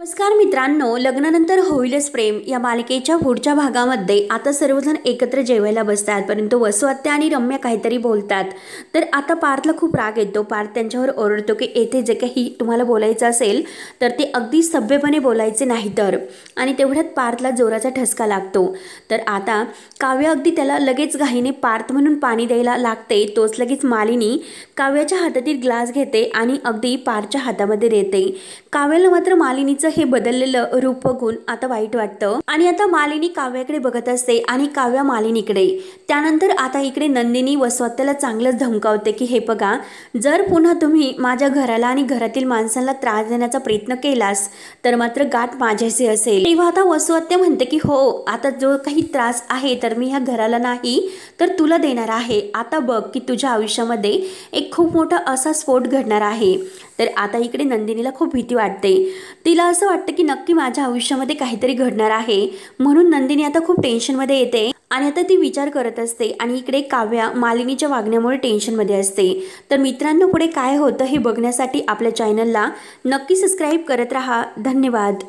नमस्कार मित्रांनो, लग्नानंतर होईलच प्रेम या मालिकेच्या पुढच्या भागामध्ये आता सर्वजण एकत्र जेवायला बसतात, परंतु वसु आत्या आणि रम्या काहीतरी बोलतात. तर आता पार्थला खूप राग येतो. पार्थ त्यांच्यावर ओरडतो की येथे जे काही तुम्हाला बोलायचं असेल तर ते अगदी सभ्यपणे बोलायचे नाही तर. आणि तेवढ्यात पार्थला जोराचा ठसका लागतो. तर आता काव्य अगदी त्याला लगेच घाईने पार्थ म्हणून पाणी द्यायला लागते. तोच लगेच मालिनी काव्याच्या हातातील ग्लास घेते आणि अगदी पार्थच्या हातामध्ये देते. काव्याला मात्र मालिनीचं हे बदललेलं रूप बघून आता वाईट वाटतं आणि आता मालिनी काव्याकडे बघत असते आणि काव्या मालिनीकडे. त्यानंतर आता इकडे नंदिनी वसु आत्याला चांगलंच धमकावते की हे बघा, जर पुन्हा तुम्ही माझ्या घराला आणि घरातील माणसांना त्रास देण्याचा प्रयत्न केलास तर मात्र गाठ माझ्याशी असेल. तेव्हा आता वसु आत्या म्हणते की हो, आता जो काही त्रास आहे तर मी ह्या घराला नाही तर तुला देणार आहे. आता बघ की तुझ्या आयुष्यामध्ये एक खूप मोठा असा स्फोट घडणार आहे. तर आता इकडे नंदिनीला खूप भीती वाटते. तिला असं वाटतं की नक्की माझ्या आयुष्यामध्ये काहीतरी घडणार आहे. म्हणून नंदिनी आता खूप टेन्शनमध्ये येते आणि आता ती विचार करत असते आणि इकडे काव्या मालिनीच्या वागण्यामुळे टेन्शनमध्ये असते. तर मित्रांनो, पुढे काय होतं हे बघण्यासाठी आपल्या चॅनलला नक्की सबस्क्राईब करत राहा. धन्यवाद.